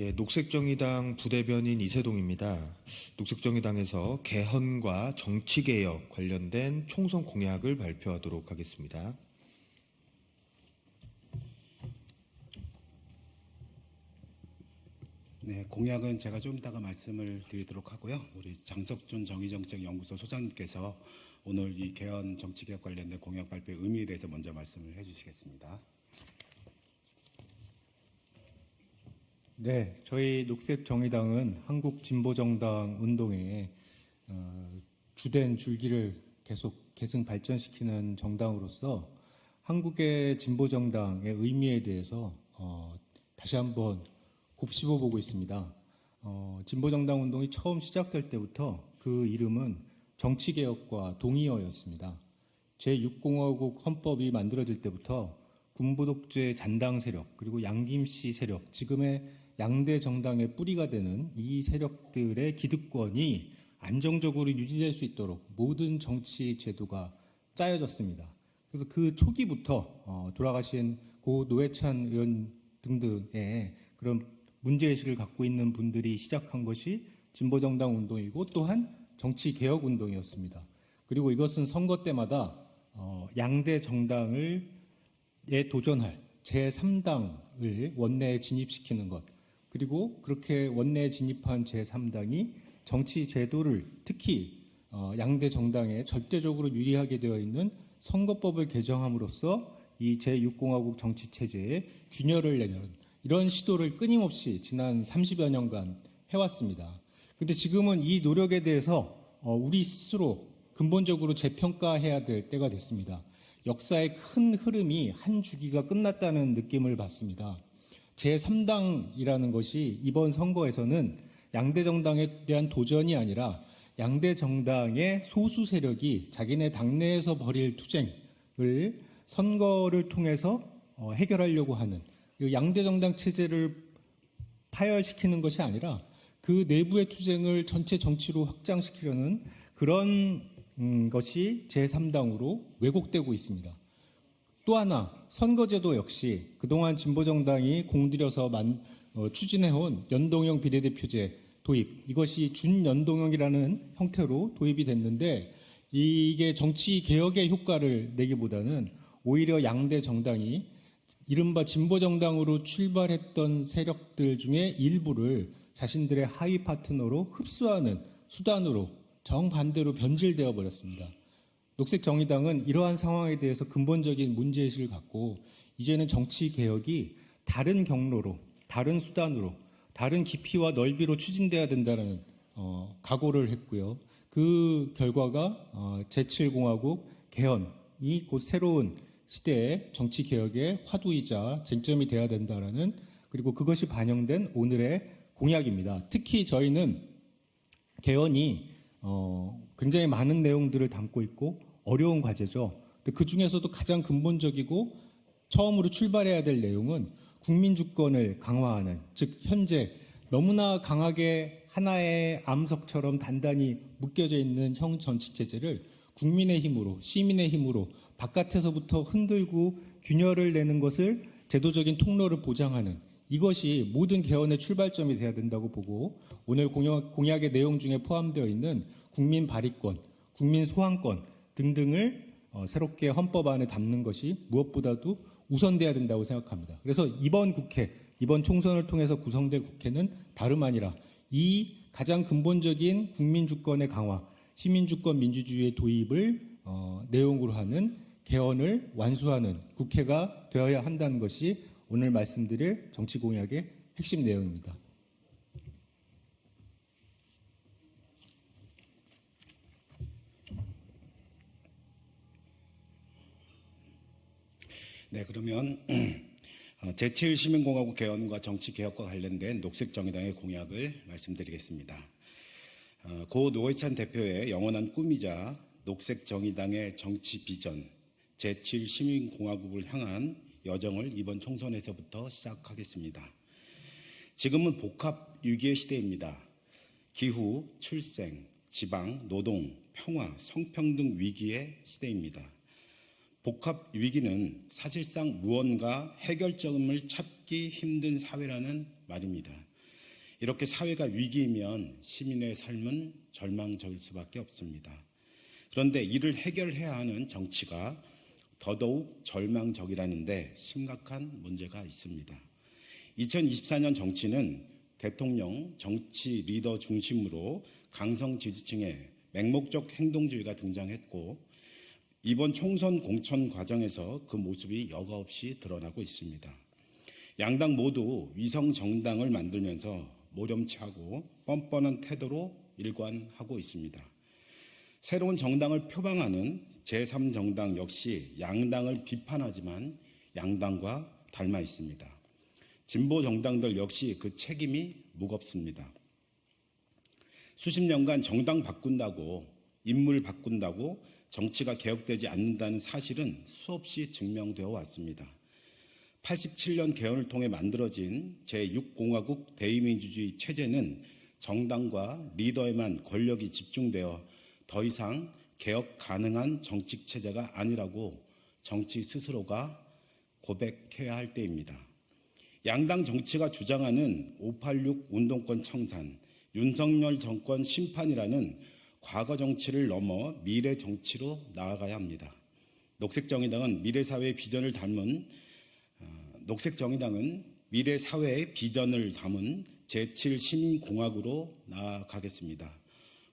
예, 녹색정의당 부대변인 이세동입니다. 녹색정의당에서 개헌과 정치개혁 관련된 총선 공약을 발표하도록 하겠습니다. 네, 공약은 제가 좀 이따가 말씀을 드리도록 하고요. 우리 장석준 정의정책연구소 소장님께서 오늘 이 개헌 정치개혁 관련된 공약 발표의 의미에 대해서 먼저 말씀을 해주시겠습니다. 네, 저희 녹색정의당은 한국진보정당 운동의 주된 줄기를 계속 계승 발전시키는 정당으로서 한국의 진보정당의 의미에 대해서 다시 한번 곱씹어 보고 있습니다. 진보정당 운동이 처음 시작될 때부터 그 이름은 정치개혁과 동의어였습니다. 제6공화국 헌법이 만들어질 때부터 군부독재 잔당 세력 그리고 양김씨 세력, 지금의 양대 정당의 뿌리가 되는 이 세력들의 기득권이 안정적으로 유지될 수 있도록 모든 정치 제도가 짜여졌습니다. 그래서 그 초기부터 돌아가신 고 노회찬 의원 등등의 그런 문제의식을 갖고 있는 분들이 시작한 것이 진보정당 운동이고 또한 정치개혁운동이었습니다. 그리고 이것은 선거 때마다 양대 정당에 도전할 제3당을 원내에 진입시키는 것, 그리고 그렇게 원내에 진입한 제3당이 정치 제도를 특히 양대 정당에 절대적으로 유리하게 되어 있는 선거법을 개정함으로써 이 제6공화국 정치체제에 균열을 내는 이런 시도를 끊임없이 지난 30여 년간 해왔습니다. 그런데 지금은 이 노력에 대해서 우리 스스로 근본적으로 재평가해야 될 때가 됐습니다. 역사의 큰 흐름이 한 주기가 끝났다는 느낌을 받습니다. 제3당이라는 것이 이번 선거에서는 양대 정당에 대한 도전이 아니라 양대 정당의 소수 세력이 자기네 당내에서 벌일 투쟁을 선거를 통해서 해결하려고 하는 양대 정당 체제를 파열시키는 것이 아니라 그 내부의 투쟁을 전체 정치로 확장시키려는 그런 것이 제3당으로 왜곡되고 있습니다. 또 하나 선거제도 역시 그동안 진보정당이 공들여서 추진해온 연동형 비례대표제 도입, 이것이 준연동형이라는 형태로 도입이 됐는데 이게 정치개혁의 효과를 내기보다는 오히려 양대 정당이 이른바 진보정당으로 출발했던 세력들 중에 일부를 자신들의 하위 파트너로 흡수하는 수단으로 정반대로 변질되어 버렸습니다. 녹색정의당은 이러한 상황에 대해서 근본적인 문제의식을 갖고 이제는 정치개혁이 다른 경로로, 다른 수단으로, 다른 깊이와 넓이로 추진돼야 된다는 각오를 했고요. 그 결과가 제7공화국 개헌이 곧 새로운 시대의 정치개혁의 화두이자 쟁점이 되어야 된다라는, 그리고 그것이 반영된 오늘의 공약입니다. 특히 저희는 개헌이 굉장히 많은 내용들을 담고 있고 어려운 과제죠. 그 중에서도 가장 근본적이고 처음으로 출발해야 될 내용은 국민 주권을 강화하는, 즉 현재 너무나 강하게 하나의 암석처럼 단단히 묶여져 있는 형 정치체제를 국민의 힘으로, 시민의 힘으로 바깥에서부터 흔들고 균열을 내는 것을 제도적인 통로를 보장하는, 이것이 모든 개헌의 출발점이 돼야 된다고 보고 오늘 공약의 내용 중에 포함되어 있는 국민 발의권, 국민 소환권 등등을 새롭게 헌법 안에 담는 것이 무엇보다도 우선돼야 된다고 생각합니다. 그래서 이번 국회, 이번 총선을 통해서 구성될 국회는 다름 아니라 이 가장 근본적인 국민 주권의 강화, 시민 주권 민주주의의 도입을 내용으로 하는 개헌을 완수하는 국회가 되어야 한다는 것이 오늘 말씀드릴 정치 공약의 핵심 내용입니다. 네, 그러면 제7시민공화국 개헌과 정치개혁과 관련된 녹색정의당의 공약을 말씀드리겠습니다. 고 노회찬 대표의 영원한 꿈이자 녹색정의당의 정치 비전, 제7시민공화국을 향한 여정을 이번 총선에서부터 시작하겠습니다. 지금은 복합 위기의 시대입니다. 기후, 출생, 지방, 노동, 평화, 성평등 위기의 시대입니다. 복합 위기는 사실상 무언가 해결점을 찾기 힘든 사회라는 말입니다. 이렇게 사회가 위기이면 시민의 삶은 절망적일 수밖에 없습니다. 그런데 이를 해결해야 하는 정치가 더더욱 절망적이라는데 심각한 문제가 있습니다. 2024년 정치는 대통령, 정치 리더 중심으로 강성 지지층의 맹목적 행동주의가 등장했고 이번 총선 공천 과정에서 그 모습이 여과없이 드러나고 있습니다. 양당 모두 위성 정당을 만들면서 모렴치하고 뻔뻔한 태도로 일관하고 있습니다. 새로운 정당을 표방하는 제3정당 역시 양당을 비판하지만 양당과 닮아 있습니다. 진보 정당들 역시 그 책임이 무겁습니다. 수십 년간 정당 바꾼다고, 인물 바꾼다고 정치가 개혁되지 않는다는 사실은 수없이 증명되어 왔습니다. 87년 개헌을 통해 만들어진 제6공화국 대의민주주의 체제는 정당과 리더에만 권력이 집중되어 더 이상 개혁 가능한 정치 체제가 아니라고 정치 스스로가 고백해야 할 때입니다. 양당 정치가 주장하는 586 운동권 청산, 윤석열 정권 심판이라는 과거 정치를 넘어 미래 정치로 나아가야 합니다. 녹색정의당은 미래 사회의 비전을 담은 제7시민공화국으로 나아가겠습니다.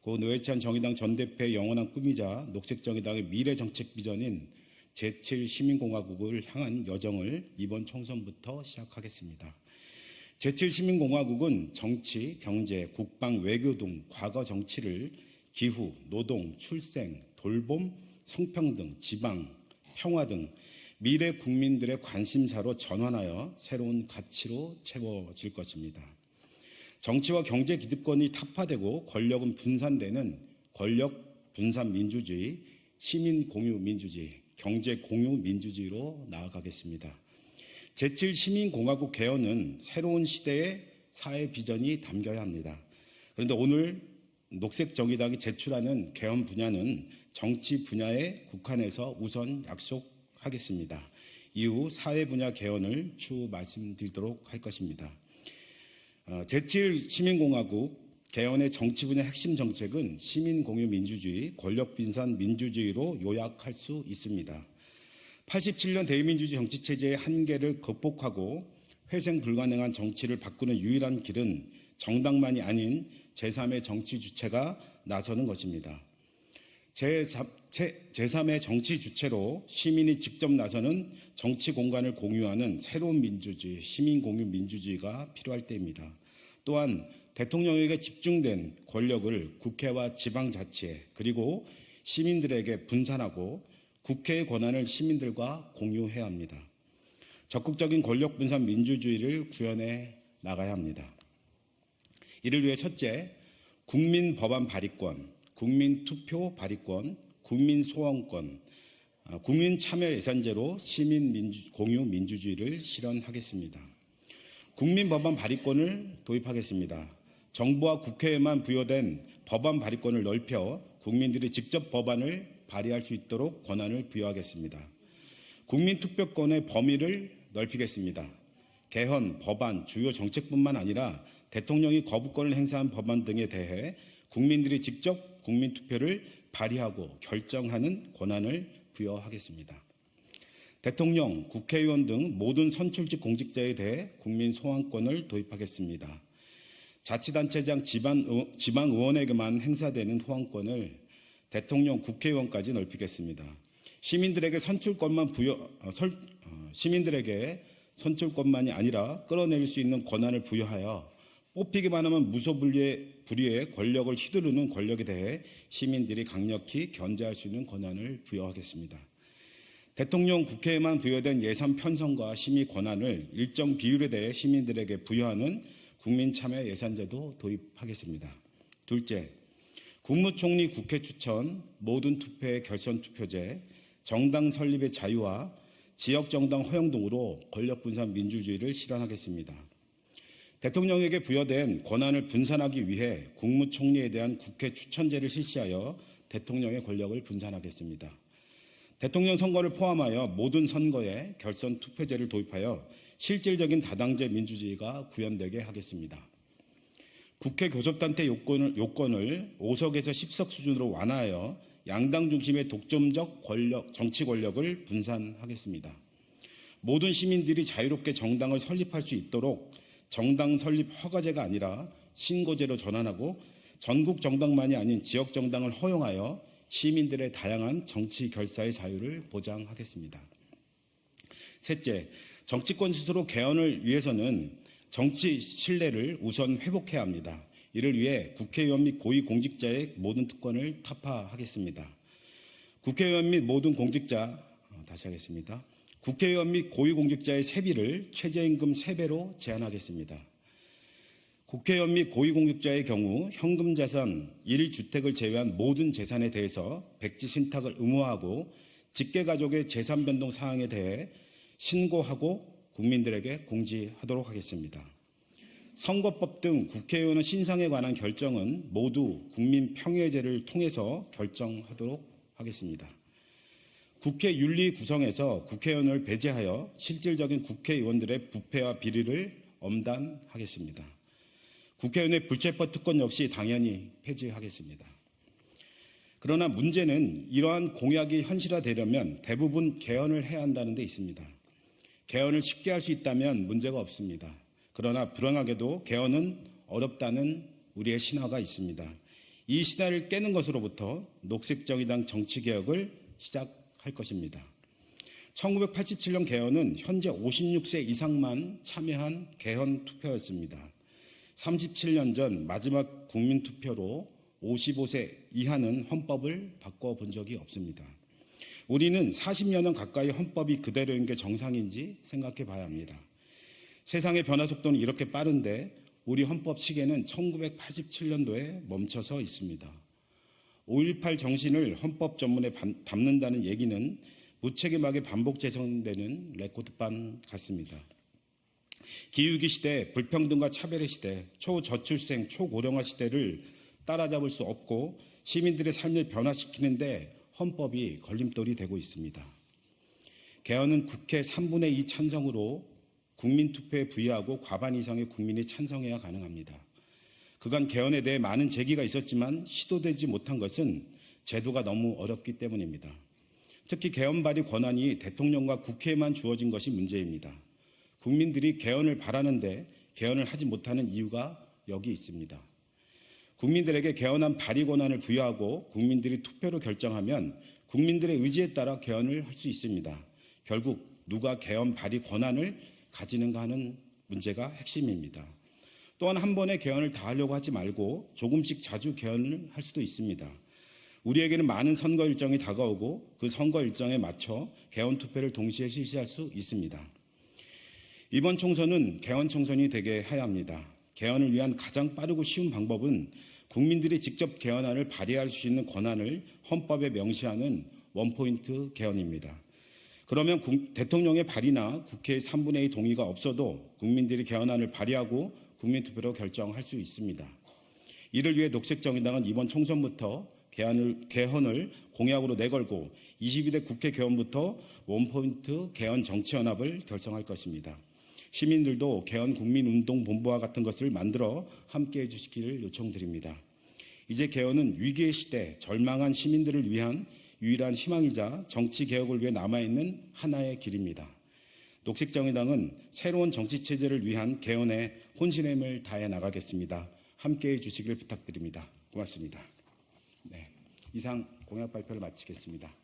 고 노회찬 정의당 전 대표의 영원한 꿈이자 녹색정의당의 미래 정책 비전인 제7시민공화국을 향한 여정을 이번 총선부터 시작하겠습니다. 제7시민공화국은 정치, 경제, 국방, 외교 등 과거 정치를 기후, 노동, 출생, 돌봄, 성평등, 지방, 평화 등 미래 국민들의 관심사로 전환하여 새로운 가치로 채워질 것입니다. 정치와 경제 기득권이 타파되고 권력은 분산되는 권력 분산 민주주의, 시민 공유 민주주의, 경제 공유 민주주의로 나아가겠습니다. 제7시민공화국 개헌은 새로운 시대의 사회 비전이 담겨야 합니다. 그런데 오늘 녹색정의당이 제출하는 개헌 분야는 정치 분야에 국한해서 우선 약속하겠습니다. 이후 사회 분야 개헌을 추후 말씀드리도록 할 것입니다. 제7시민공화국 개헌의 정치 분야 핵심 정책은 시민공유민주주의, 권력분산 민주주의로 요약할 수 있습니다. 87년 대의민주주의 정치체제의 한계를 극복하고 회생 불가능한 정치를 바꾸는 유일한 길은 정당만이 아닌 제3의 정치 주체가 나서는 것입니다. 제3의 정치 주체로 시민이 직접 나서는 정치 공간을 공유하는 새로운 민주주의, 시민공유 민주주의가 필요할 때입니다. 또한 대통령에게 집중된 권력을 국회와 지방자치에 그리고 시민들에게 분산하고 국회의 권한을 시민들과 공유해야 합니다. 적극적인 권력 분산 민주주의를 구현해 나가야 합니다. 이를 위해 첫째, 국민 법안 발의권, 국민 투표 발의권, 국민 소원권, 국민 참여 예산제로 시민 공유 민주주의를 실현하겠습니다. 국민 법안 발의권을 도입하겠습니다. 정부와 국회에만 부여된 법안 발의권을 넓혀 국민들이 직접 법안을 발의할 수 있도록 권한을 부여하겠습니다. 국민 투표권의 범위를 넓히겠습니다. 개헌, 법안, 주요 정책뿐만 아니라 대통령이 거부권을 행사한 법안 등에 대해 국민들이 직접 국민투표를 발의하고 결정하는 권한을 부여하겠습니다. 대통령, 국회의원 등 모든 선출직 공직자에 대해 국민 소환권을 도입하겠습니다. 자치단체장, 지방의원에게만 행사되는 소환권을 대통령, 국회의원까지 넓히겠습니다. 시민들에게 선출권만이 아니라 끌어내릴 수 있는 권한을 부여하여 뽑히기만 하면 무소불위의 권력을 휘두르는 권력에 대해 시민들이 강력히 견제할 수 있는 권한을 부여하겠습니다. 대통령, 국회에만 부여된 예산 편성과 심의 권한을 일정 비율에 대해 시민들에게 부여하는 국민참여 예산제도 도입하겠습니다. 둘째, 국무총리 국회 추천, 모든 투표의 결선 투표제, 정당 설립의 자유와 지역정당 허용 등으로 권력분산 민주주의를 실현하겠습니다. 대통령에게 부여된 권한을 분산하기 위해 국무총리에 대한 국회 추천제를 실시하여 대통령의 권력을 분산하겠습니다. 대통령 선거를 포함하여 모든 선거에 결선 투표제를 도입하여 실질적인 다당제 민주주의가 구현되게 하겠습니다. 국회 교섭단체 요건을 5석에서 10석 수준으로 완화하여 양당 중심의 독점적 정치 권력을 분산하겠습니다. 모든 시민들이 자유롭게 정당을 설립할 수 있도록 정당 설립 허가제가 아니라 신고제로 전환하고 전국 정당만이 아닌 지역 정당을 허용하여 시민들의 다양한 정치 결사의 자유를 보장하겠습니다. 셋째, 정치권 스스로 개헌을 위해서는 정치 신뢰를 우선 회복해야 합니다. 이를 위해 국회의원 및 고위공직자의 모든 특권을 타파하겠습니다. 국회의원 및 모든 공직자, 다시 하겠습니다. 국회의원 및 고위공직자의 세비를 최저임금 3배로 제한하겠습니다. 국회의원 및 고위공직자의 경우 현금자산 1주택을 제외한 모든 재산에 대해서 백지 신탁을 의무화하고 직계가족의 재산 변동 사항에 대해 신고하고 국민들에게 공지하도록 하겠습니다. 선거법 등 국회의원 신상에 관한 결정은 모두 국민평의제를 통해서 결정하도록 하겠습니다. 국회 윤리 구성에서 국회의원을 배제하여 실질적인 국회의원들의 부패와 비리를 엄단하겠습니다. 국회의원의 불체포 특권 역시 당연히 폐지하겠습니다. 그러나 문제는 이러한 공약이 현실화되려면 대부분 개헌을 해야 한다는 데 있습니다. 개헌을 쉽게 할 수 있다면 문제가 없습니다. 그러나 불행하게도 개헌은 어렵다는 우리의 신화가 있습니다. 이 신화를 깨는 것으로부터 녹색정의당 정치개혁을 시작할 것입니다. 1987년 개헌은 현재 56세 이상만 참여한 개헌 투표였습니다. 37년 전 마지막 국민투표로 55세 이하는 헌법을 바꿔본 적이 없습니다. 우리는 40여 년 가까이 헌법이 그대로인 게 정상인지 생각해 봐야 합니다. 세상의 변화 속도는 이렇게 빠른데 우리 헌법 시계는 1987년도에 멈춰서 있습니다. 5.18 정신을 헌법 전문에 담는다는 얘기는 무책임하게 반복 재생되는 레코드판 같습니다. 기후위기 시대, 불평등과 차별의 시대, 초저출생, 초고령화 시대를 따라잡을 수 없고 시민들의 삶을 변화시키는데 헌법이 걸림돌이 되고 있습니다. 개헌은 국회 3분의 2 찬성으로 국민투표에 부의하고 과반 이상의 국민이 찬성해야 가능합니다. 그간 개헌에 대해 많은 제기가 있었지만 시도되지 못한 것은 제도가 너무 어렵기 때문입니다. 특히 개헌 발의 권한이 대통령과 국회에만 주어진 것이 문제입니다. 국민들이 개헌을 바라는데 개헌을 하지 못하는 이유가 여기 있습니다. 국민들에게 개헌안 발의 권한을 부여하고 국민들이 투표로 결정하면 국민들의 의지에 따라 개헌을 할 수 있습니다. 결국 누가 개헌 발의 권한을 가지는가 하는 문제가 핵심입니다. 또한 한 번에 개헌을 다 하려고 하지 말고 조금씩 자주 개헌을 할 수도 있습니다. 우리에게는 많은 선거 일정이 다가오고 그 선거 일정에 맞춰 개헌 투표를 동시에 실시할 수 있습니다. 이번 총선은 개헌 총선이 되게 해야 합니다. 개헌을 위한 가장 빠르고 쉬운 방법은 국민들이 직접 개헌안을 발의할 수 있는 권한을 헌법에 명시하는 원포인트 개헌입니다. 그러면 대통령의 발의나 국회의 3분의 2 동의가 없어도 국민들이 개헌안을 발의하고 국민투표로 결정할 수 있습니다. 이를 위해 녹색정의당은 이번 총선부터 개헌을 공약으로 내걸고 22대 국회 개헌부터 원포인트 개헌 정치연합을 결성할 것입니다. 시민들도 개헌 국민운동본부와 같은 것을 만들어 함께해 주시기를 요청드립니다. 이제 개헌은 위기의 시대, 절망한 시민들을 위한 유일한 희망이자 정치개혁을 위해 남아있는 하나의 길입니다. 녹색정의당은 새로운 정치체제를 위한 개헌에 혼신의 힘을 다해 나가겠습니다. 함께해 주시기를 부탁드립니다. 고맙습니다. 네, 이상 공약 발표를 마치겠습니다.